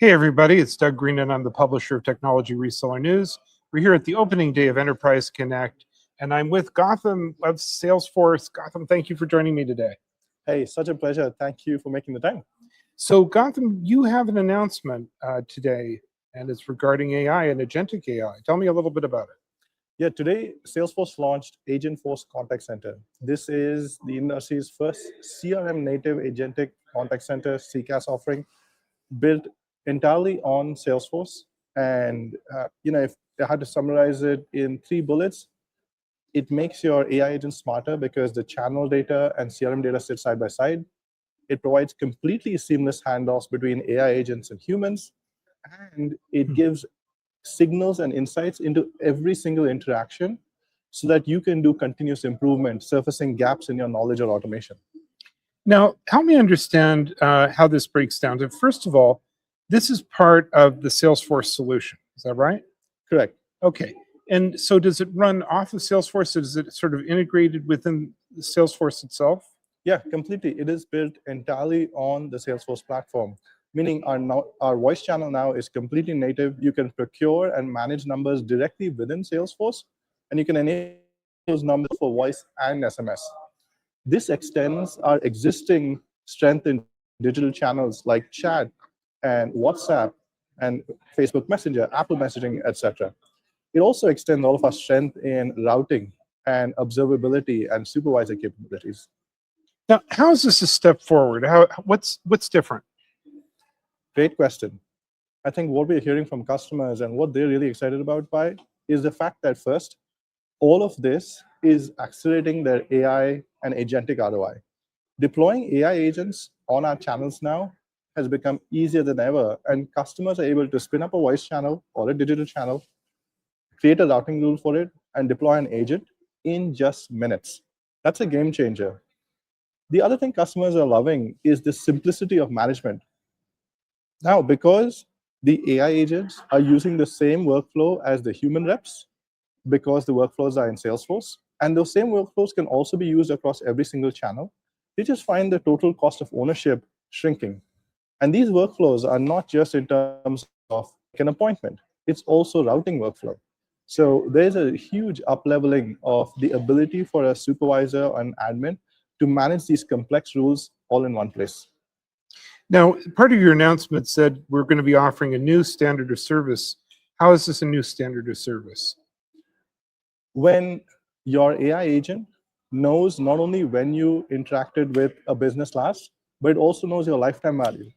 Hey everybody, it's Doug Green and I'm the publisher of Technology Reseller News. We're here at the opening day of Enterprise Connect and I'm with Gautam of Salesforce. Gautam, thank you for joining me today. Hey, such a pleasure. Thank you for making the time. So Gautam, you have an announcement today and it's regarding AI and agentic AI. Tell me a little bit about it. Yeah, today Salesforce launched Agentforce Contact Center. This is the industry's first CRM-native agentic contact center CCaaS offering, built entirely on Salesforce. And if I had to summarize it in 3 bullets, it makes your AI agent smarter because the channel data and CRM data sit side by side. It provides completely seamless handoffs between AI agents and humans, and it gives signals and insights into every single interaction so that you can do continuous improvement, surfacing gaps in your knowledge or automation. Now, help me understand how this breaks down. So first of all, this is part of the Salesforce solution. Is that right? Correct. Okay. And so does it run off of Salesforce? Or is it sort of integrated within Salesforce itself? Yeah, completely. It is built entirely on the Salesforce platform, meaning our voice channel now is completely native. You can procure and manage numbers directly within Salesforce, and you can enable those numbers for voice and SMS. This extends our existing strength in digital channels like chat and WhatsApp and Facebook Messenger, Apple Messaging, etc. It also extends all of our strength in routing and observability and supervisor capabilities. Now, how is this a step forward? What's different? Great question. I think what we're hearing from customers and what they're really excited about is the fact that first, all of this is accelerating their AI and agentic ROI. Deploying AI agents on our channels now has become easier than ever, and customers are able to spin up a voice channel or a digital channel, create a routing rule for it, and deploy an agent in just minutes. That's a game changer. The other thing customers are loving is the simplicity of management. Now, because the AI agents are using the same workflow as the human reps, because the workflows are in Salesforce, and those same workflows can also be used across every single channel, they just find the total cost of ownership shrinking. And these workflows are not just in terms of an appointment, it's also routing workflow. So there's a huge up-leveling of the ability for a supervisor or an admin to manage these complex rules all in one place. Now, part of your announcement said we're going to be offering a new standard of service. How is this a new standard of service? When your AI agent knows not only when you interacted with a business last, but it also knows your lifetime value.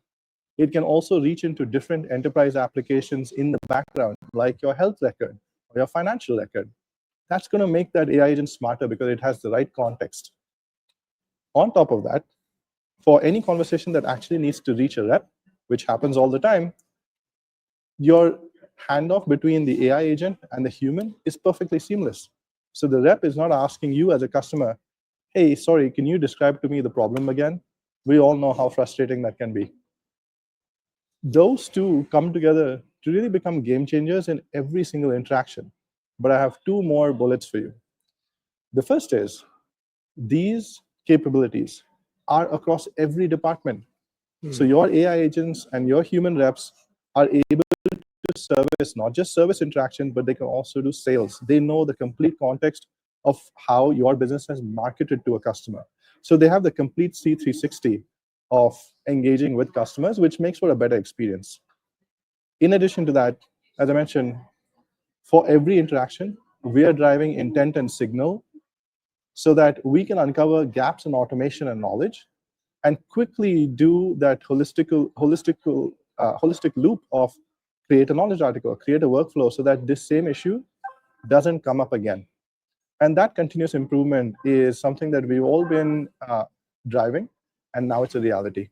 It can also reach into different enterprise applications in the background, like your health record or your financial record. That's going to make that AI agent smarter because it has the right context. On top of that, for any conversation that actually needs to reach a rep, which happens all the time, your handoff between the AI agent and the human is perfectly seamless. So the rep is not asking you as a customer, hey, sorry, can you describe to me the problem again? We all know how frustrating that can be. Those two come together to really become game changers in every single interaction. But I have 2 more bullets for you. The first is, these capabilities are across every department. So your AI agents and your human reps are able to service not just service interaction, but they can also do sales. They know the complete context of how your business has marketed to a customer. So they have the complete C360 of engaging with customers, which makes for a better experience. In addition to that, as I mentioned, for every interaction, we are driving intent and signal so that we can uncover gaps in automation and knowledge and quickly do that holistic loop of create a knowledge article, create a workflow so that this same issue doesn't come up again. And that continuous improvement is something that we've all been driving, and now it's a reality.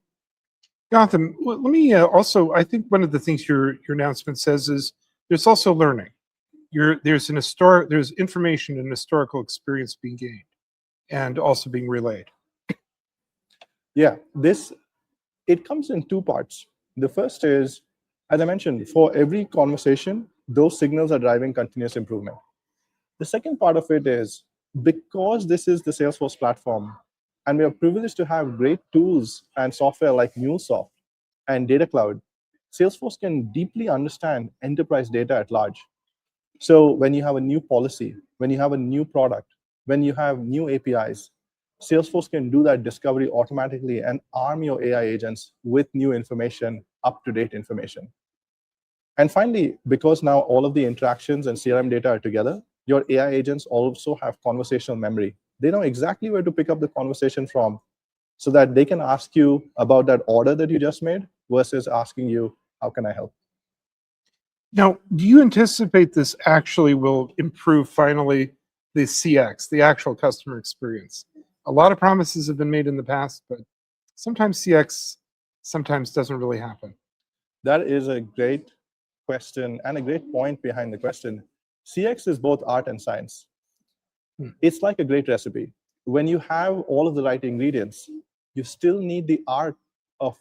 Gautam, let me also, I think one of the things your announcement says is there's also learning. There's information and historical experience being gained and also being relayed. Yeah, it comes in 2 parts. The first is, as I mentioned, for every conversation, those signals are driving continuous improvement. The second part of it is, because this is the Salesforce platform, and we are privileged to have great tools and software like MuleSoft and Data Cloud, Salesforce can deeply understand enterprise data at large. So when you have a new policy, when you have a new product, when you have new APIs, Salesforce can do that discovery automatically and arm your AI agents with new information, up-to-date information. And finally, because now all of the interactions and CRM data are together, your AI agents also have conversational memory. They know exactly where to pick up the conversation from so that they can ask you about that order that you just made versus asking you, how can I help? Now, do you anticipate this actually will improve finally the CX, the actual customer experience? A lot of promises have been made in the past, but sometimes CX sometimes doesn't really happen. That is a great question and a great point behind the question. CX is both art and science. It's like a great recipe. When you have all of the right ingredients, you still need the art of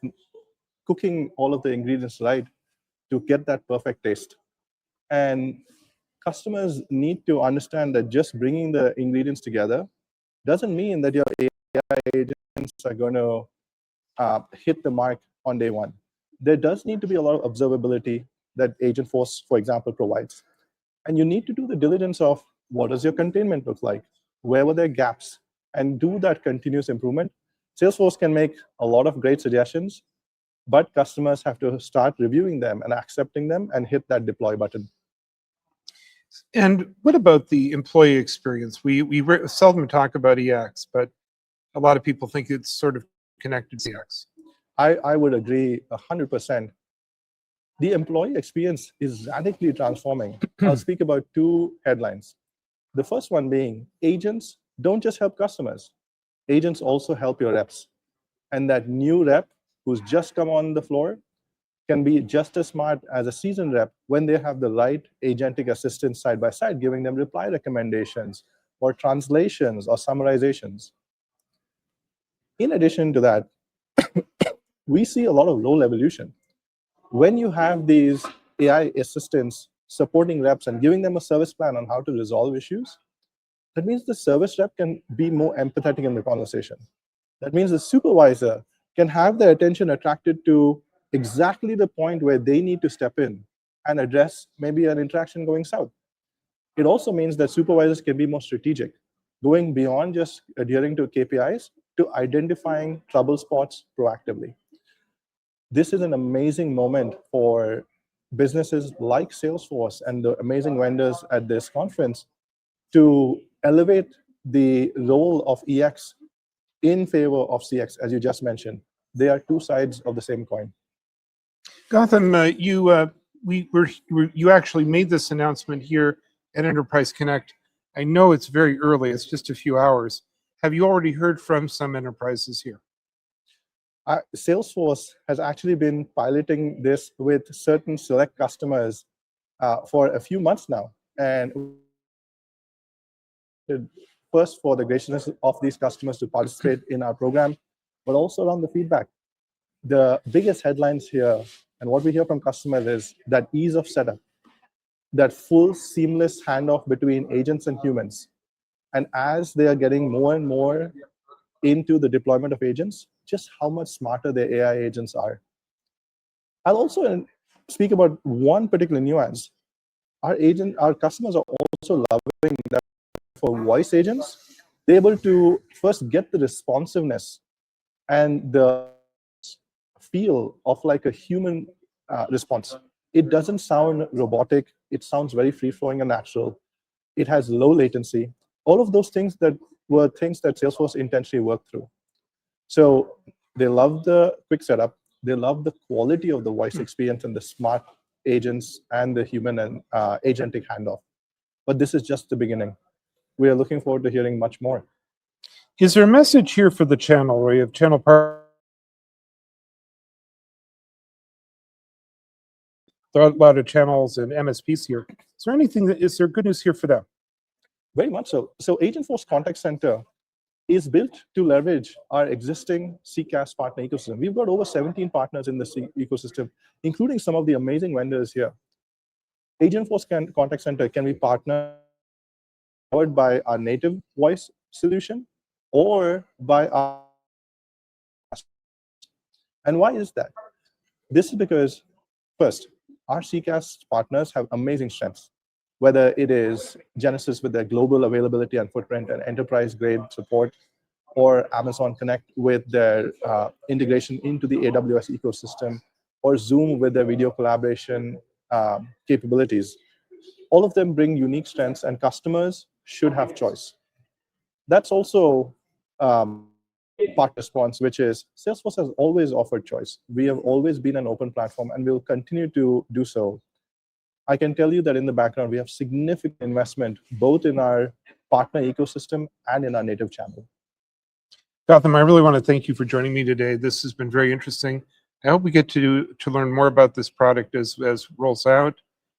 cooking all of the ingredients right to get that perfect taste. And customers need to understand that just bringing the ingredients together doesn't mean that your AI agents are going to hit the mark on day one. There does need to be a lot of observability that Agentforce, for example, provides. And you need to do the diligence of what does your containment look like? Where were there gaps? And do that continuous improvement. Salesforce can make a lot of great suggestions, but customers have to start reviewing them and accepting them and hit that deploy button. And what about the employee experience? We seldom talk about EX, but a lot of people think it's sort of connected to CX. I would agree 100%. The employee experience is radically transforming. I'll speak about two headlines. The first one being agents don't just help customers. Agents also help your reps. And that new rep who's just come on the floor can be just as smart as a seasoned rep when they have the right agentic assistants side by side, giving them reply recommendations or translations or summarizations. In addition to that, we see a lot of role evolution. When you have these AI assistants supporting reps and giving them a service plan on how to resolve issues, that means the service rep can be more empathetic in the conversation. That means the supervisor can have their attention attracted to exactly the point where they need to step in and address maybe an interaction going south. It also means that supervisors can be more strategic, going beyond just adhering to KPIs to identifying trouble spots proactively. This is an amazing moment for businesses like Salesforce and the amazing vendors at this conference to elevate the role of EX in favor of CX, as you just mentioned. They are two sides of the same coin. Gautam, you actually made this announcement here at Enterprise Connect. I know it's very early; it's just a few hours. Have you already heard from some enterprises here? Salesforce has actually been piloting this with certain select customers for a few months now, and first for the graciousness of these customers to participate in our program, but also around the feedback. The biggest headlines here, and what we hear from customers, is that ease of setup, that full seamless handoff between agents and humans. And as they are getting more and more into the deployment of agents, just how much smarter their AI agents are. I'll also speak about one particular nuance. Our customers are also loving that for voice agents, they're able to first get the responsiveness and the feel of like a human response. It doesn't sound robotic. It sounds very free-flowing and natural. It has low latency. All of those things that were things that Salesforce intentionally worked through. So they love the quick setup. They love the quality of the voice experience and the smart agents and the human and agentic handoff. But this is just the beginning. We are looking forward to hearing much more. Is there a message here for the channel where you have channel partners? There are a lot of channels and MSPs here. Is there anything is there good news here for them? Very much so. So Agentforce Contact Center is built to leverage our existing CCaaS partner ecosystem. We've got over 17 partners in the ecosystem, including some of the amazing vendors here. Agentforce Contact Center can be partnered by our native voice solution or by our. And why is that? This is because First, our CCaaS partners have amazing strengths, whether it is Genesys with their global availability and footprint and enterprise-grade support, or Amazon Connect with their integration into the AWS ecosystem, or Zoom with their video collaboration capabilities. All of them bring unique strengths, and customers should have choice. That's also part response, which is Salesforce has always offered choice. We have always been an open platform, and we'll continue to do so. I can tell you that in the background, we have significant investment both in our partner ecosystem and in our native channel. Gautam, I really want to thank you for joining me today. This has been very interesting. I hope we get to learn more about this product as rolls out,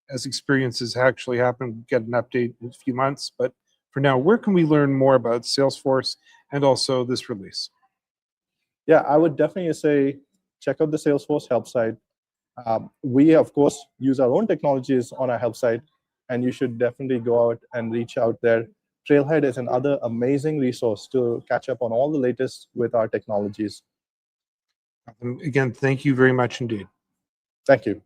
as experiences actually happen, get an update in a few months. But for now, where can we learn more about Salesforce and also this release? Yeah, I would definitely say check out the Salesforce help site. We, of course, use our own technologies on our help site, and you should definitely go out and reach out there. Trailhead is another amazing resource to catch up on all the latest with our technologies. Again, thank you very much indeed. Thank you.